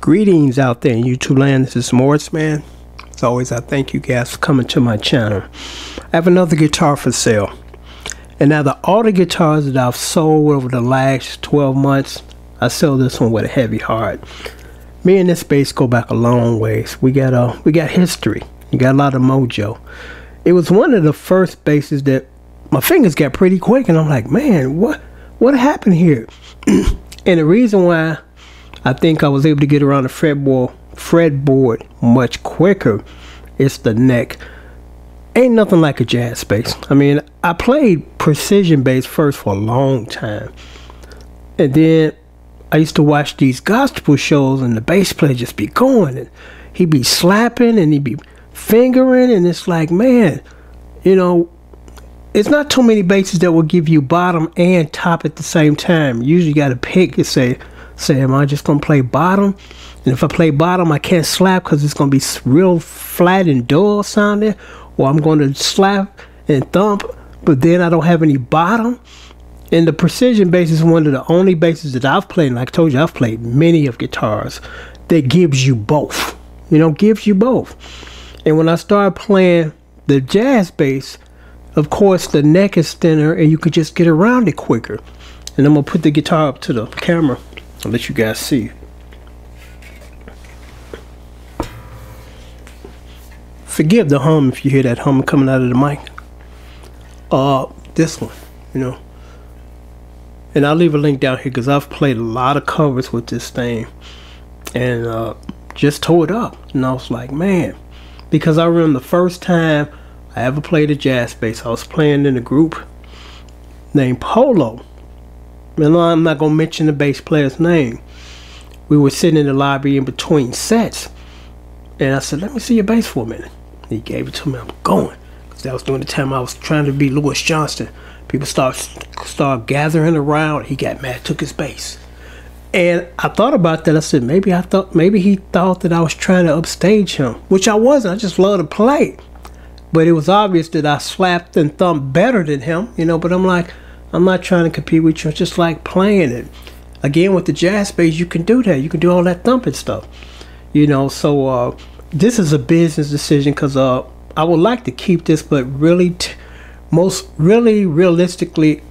Greetings out there in YouTube land. This is Morris, man. As always, I thank you guys for coming to my channel. I have another guitar for sale. And now all the guitars that I've sold over the last 12 months, I sell this one with a heavy heart. Me and this bass go back a long ways. We got history. You got a lot of mojo. It was one of the first basses that my fingers got pretty quick, and I'm like, man, what happened here? And the reason why I think I was able to get around the fretboard much quicker is the neck. Ain't nothing like a jazz bass. I mean, I played precision bass first for a long time, and then I used to watch these gospel shows, and the bass player just be going, and he'd be slapping, and he'd be fingering, and it's like, man, you know, it's not too many basses that will give you bottom and top at the same time. You usually got to pick and say, am I just gonna play bottom? And if I play bottom, I can't slap because it's gonna be real flat and dull sounding, or I'm gonna slap and thump, but then I don't have any bottom. And the precision bass is one of the only basses that I've played, and like I told you, I've played many of guitars, that gives you both. You know, gives you both. And when I started playing the jazz bass, of course the neck is thinner and you could just get around it quicker. And I'm gonna put the guitar up to the camera and let you guys see. Forgive the hum if you hear that hum coming out of the mic. This one, you know. And I'll leave a link down here because I've played a lot of covers with this thing, and just tore it up. And I was like, man, because I remember the first time I ever played a jazz bass, I was playing in a group named Polo. And I'm not gonna mention the bass player's name. We were sitting in the lobby in between sets, and I said, let me see your bass for a minute. He gave it to me. I'm going, because that was during the time I was trying to be Louis Johnston. People start gathering around. He got mad, took his bass. And I thought about that. I said, maybe he thought that I was trying to upstage him, which I wasn't. I just love to play. But it was obvious that I slapped and thumped better than him, you know. But I'm like, I'm not trying to compete with you. I just like playing it. Again, with the jazz bass, you can do that. You can do all that thumping stuff, you know. So this is a business decision, because I would like to keep this, but really, realistically,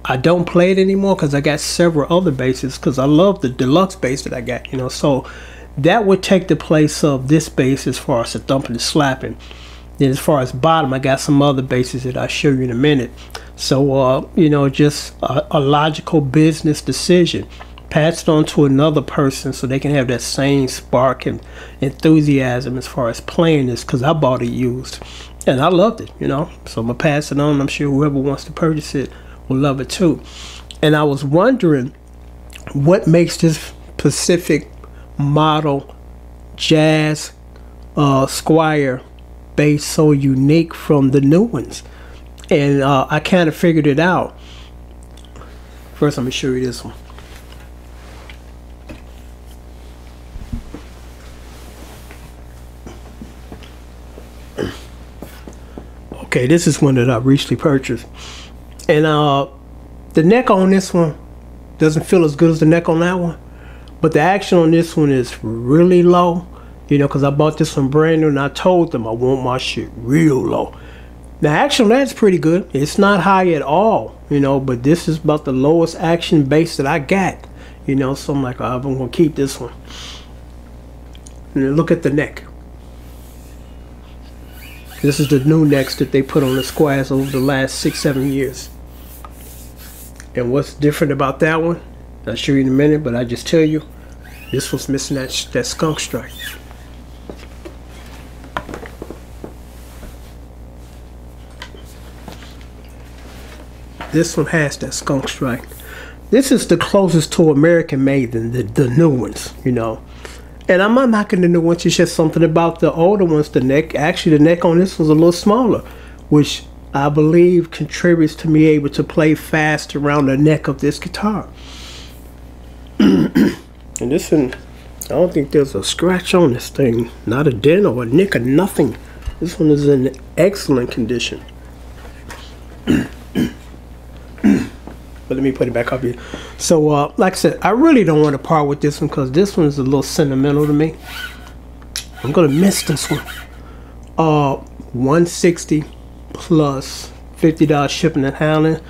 I don't play it anymore because I got several other basses, because I love the deluxe bass that I got, you know. So that would take the place of this bass as far as the thumping and slapping. Then as far as bottom, I got some other basses that I'll show you in a minute. So you know, just a logical business decision. Pass it on to another person so they can have that same spark and enthusiasm as far as playing this, because I bought it used and I loved it, you know. So I'm gonna pass it on. I'm sure whoever wants to purchase it will love it too. And I was wondering what makes this specific model jazz Squire bass so unique from the new ones, and I kind of figured it out. First, I'm gonna show you this one. Okay, this is one that I recently purchased, and the neck on this one doesn't feel as good as the neck on that one, but the action on this one is really low, you know, because I bought this one brand new, and I told them I want my shit real low. The action on that's pretty good. It's not high at all, you know, but this is about the lowest action bass that I got, you know. So I'm like, I'm gonna keep this one. And then look at the neck. This is the new necks that they put on the Squires over the last 6-7 years. And what's different about that one, I'll show you in a minute, but I just tell you, this one's missing that skunk strike. This one has that skunk strike. This is the closest to American made than the new ones, you know. And I'm not knocking the new ones, it's just something about the older ones. The neck, actually the neck on this was a little smaller, which I believe contributes to me able to play fast around the neck of this guitar. And this one, I don't think there's a scratch on this thing, not a dent or a nick or nothing. This one is in excellent condition. But let me put it back up here So like I said, I really don't want to part with this one because this one is a little sentimental to me. I'm gonna miss this one. $160 plus $50 shipping and handling.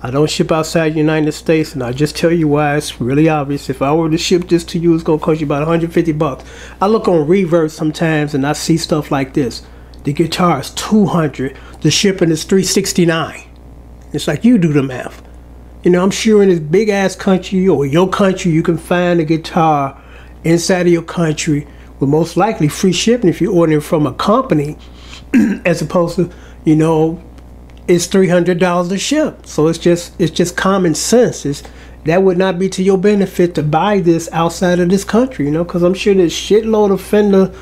I don't ship outside the United States, and I'll just tell you why. It's really obvious. If I were to ship this to you, it's gonna cost you about 150 bucks. I look on Reverb sometimes and I see stuff like this. The guitar is 200, the shipping is 369. It's like, you do the math. You know, I'm sure in this big ass country or your country, you can find a guitar inside of your country with most likely free shipping if you're ordering from a company, as opposed to, you know, it's $300 to ship. So it's just common sense. That would not be to your benefit to buy this outside of this country, you know, because I'm sure there's shitload of Fender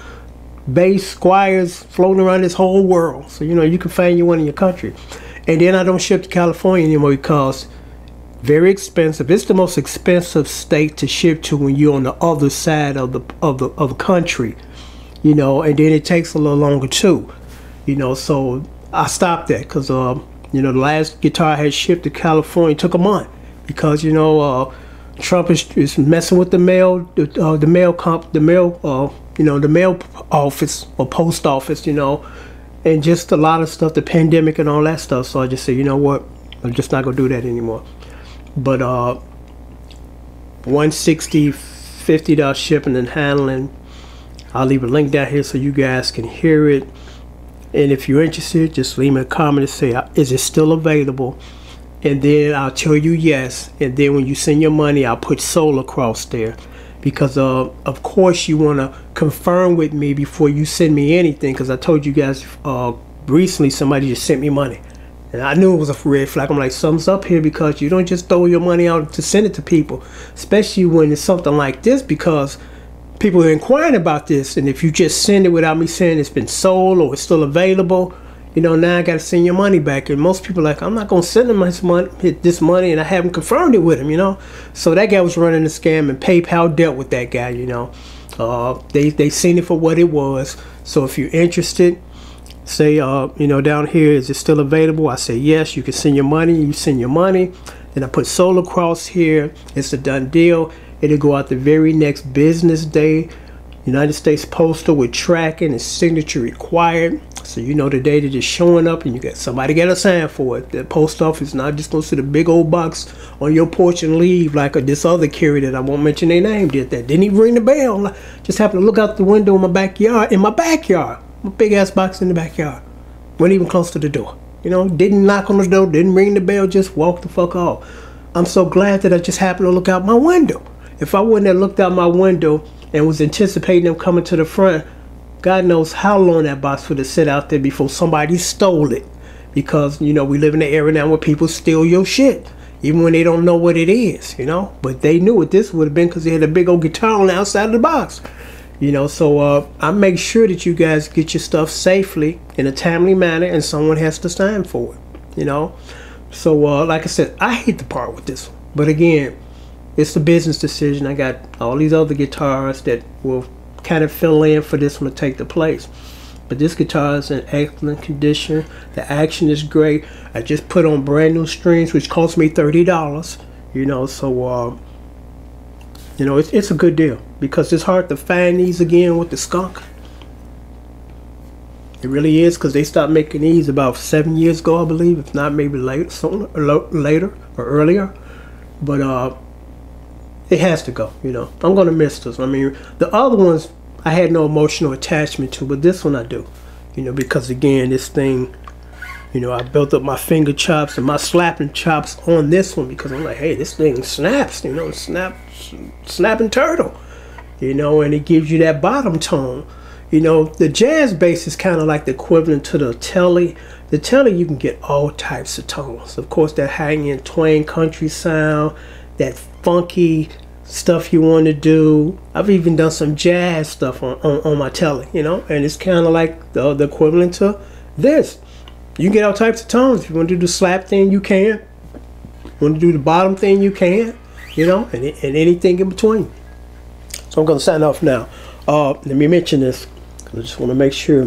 bass squires floating around this whole world. So, you know, you can find you one in your country. And then I don't ship to California anymore because very expensive. It's the most expensive state to ship to when you're on the other side of the country, you know, and then it takes a little longer too, you know. So I stopped that because you know, the last guitar I had shipped to California took a month because, you know, Trump is messing with the mail office or post office, you know, and just a lot of stuff, the pandemic and all that stuff. So I just said, you know what, I'm just not gonna do that anymore. But $160, $50 shipping and handling. I'll leave a link down here so you guys can hear it. And if you're interested, just leave me a comment and say, is it still available? And then I'll tell you yes. And then when you send your money, I'll put Soul across there. Because of course you want to confirm with me before you send me anything. Because I told you guys recently somebody just sent me money. And I knew it was a red flag. I'm like, something's up here, because you don't just throw your money out to send it to people. Especially when it's something like this, because people are inquiring about this. And if you just send it without me saying it's been sold or it's still available, you know, now I got to send your money back. And most people are like, I'm not going to send them this money, and I haven't confirmed it with him, you know. So that guy was running a scam, and PayPal dealt with that guy, you know. They seen it for what it was. So if you're interested, say, you know, down here, is it still available? I say yes. You can send your money. You send your money. Then I put Soul across here. It's a done deal. It'll go out the very next business day. United States Postal with tracking and signature required. So you know the date is just showing up, and you got somebody got to sign for it. The post office not just gonna sit a big old box on your porch and leave like this other carrier that I won't mention their name did that. Didn't even ring the bell. Just happened to look out the window in my backyard. My big ass box in the backyard. Wasn't even close to the door. You know, didn't knock on the door, didn't ring the bell, just walked the fuck off. I'm so glad that I just happened to look out my window. If I wouldn't have looked out my window and was anticipating them coming to the front, God knows how long that box would have sit out there before somebody stole it. Because, you know, we live in an era now where people steal your shit, even when they don't know what it is, you know. But they knew what this would have been because they had a big old guitar on the outside of the box. You know, so I make sure that you guys get your stuff safely in a timely manner, and someone has to sign for it, you know. So like I said, I hate to part with this one. But again, it's a business decision. I got all these other guitars that will kind of fill in for this one to take the place. But this guitar is in excellent condition. The action is great. I just put on brand new strings, which cost me $30. You know, so you know, it's a good deal, because it's hard to find these again with the skunk. It really is, because they stopped making these about 7 years ago, I believe, if not maybe later, sooner or later or earlier. But it has to go, you know. I'm gonna miss this. I mean, the other ones I had no emotional attachment to, but this one I do, you know, because again, this thing, you know, I built up my finger chops and my slapping chops on this one, because I'm like, hey, this thing snaps, you know, snapping turtle, you know, and it gives you that bottom tone. You know, the jazz bass is kind of like the equivalent to the telly. The telly, you can get all types of tones. Of course, that high-end twang country sound, that funky stuff you want to do. I've even done some jazz stuff on my telly, you know, and it's kind of like the equivalent to this. You can get all types of tones. If you want to do the slap thing, you can. If you want to do the bottom thing, you can, you know, and anything in between. So I'm going to sign off now. Let me mention this. I just want to make sure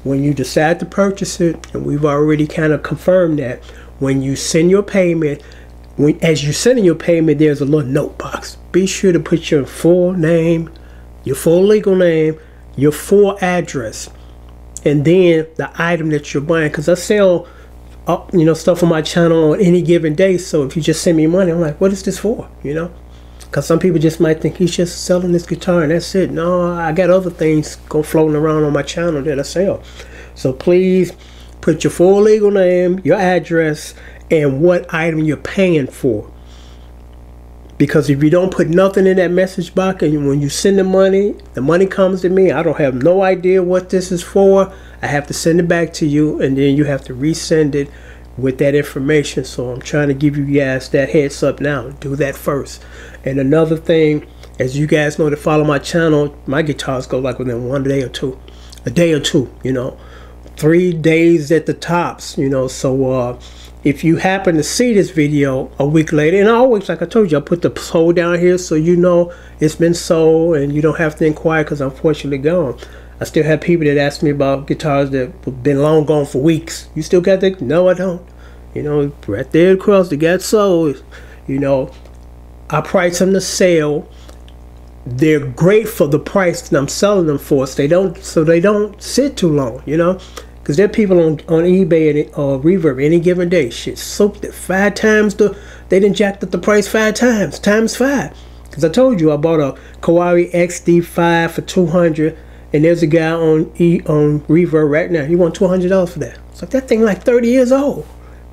when you decide to purchase it, and we've already kind of confirmed that, when you send your payment, as you're sending your payment, there's a little note box. Be sure to put your full name, your full legal name, your full address, and then the item that you're buying. Because I sell stuff on my channel on any given day. So if you just send me money, I'm like, what is this for? Because some people just might think he's just selling this guitar and that's it. No, I got other things floating around on my channel that I sell. So please put your full legal name, your address, and what item you're paying for. Because if you don't put nothing in that message box, and when you send the money comes to me, I don't have no idea what this is for. I have to send it back to you, and then you have to resend it with that information. So I'm trying to give you guys that heads up now. Do that first. And another thing, as you guys know that follow my channel, my guitars go like within a day or two, 3 days at the tops, so if you happen to see this video a week later, and I always, like I told you, I put the sold down here so it's been sold and you don't have to inquire, because I'm fortunately gone. I still have people that ask me about guitars that have been long gone for weeks. You still got that? No, I don't. Right there across, they got sold. I price them to sale. They're great for the price that I'm selling them for, so they don't sit too long, because there are people on eBay and Reverb any given day. Shit, soaked it 5 times. They done jacked up the price 5 times, times 5. Because I told you I bought a Kawari XD5 for $200, and there's a guy on Reverb right now. He want $200 for that. It's like, that thing like 30 years old,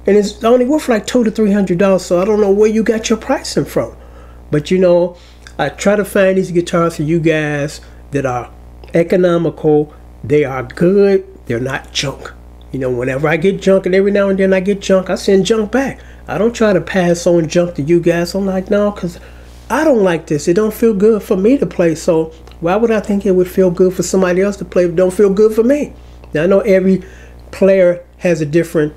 and it's only worth like $200 to $300. So I don't know where you got your pricing from, but I try to find these guitars for you guys that are economical. They are good. They're not junk. Whenever I get junk, and every now and then I get junk, I send junk back. I don't try to pass on junk to you guys. I'm like, no, because I don't like this. It don't feel good for me to play. So why would I think it would feel good for somebody else to play if it don't feel good for me? Now, I know every player has a different,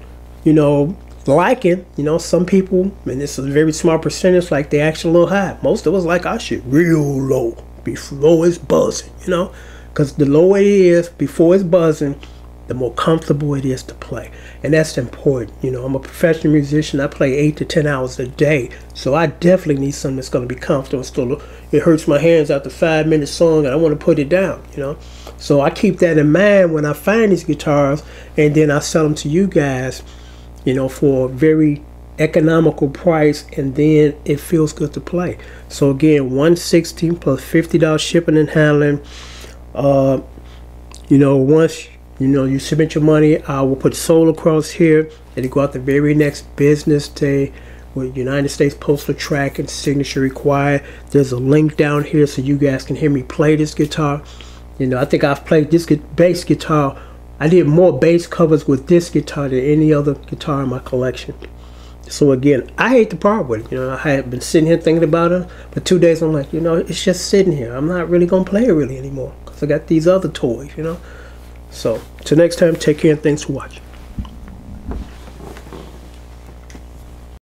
liking. Some people, and this is a very small percentage, like they actually a little high. Most of us like our shit real low, before it's buzzing, because the lower it is before it's buzzing, the more comfortable it is to play. And that's important. I'm a professional musician. I play 8 to 10 hours a day, so I definitely need something that's going to be comfortable. Still, it hurts my hands after 5-minute song and I want to put it down, so I keep that in mind when I find these guitars, and then I sell them to you guys, for a very economical price, and then it feels good to play. So again, $160 plus $50 shipping and handling. Once you submit your money, I will put sold across here, and it go out the very next business day with United States Postal Track and signature required. There's a link down here so you guys can hear me play this guitar. I think I've played this bass guitar. I did more bass covers with this guitar than any other guitar in my collection. So again, I hate to part with it. I had been sitting here thinking about it, but 2 days I'm like, it's just sitting here. I'm not really gonna play it really anymore because I got these other toys, So till next time, take care and thanks for watching.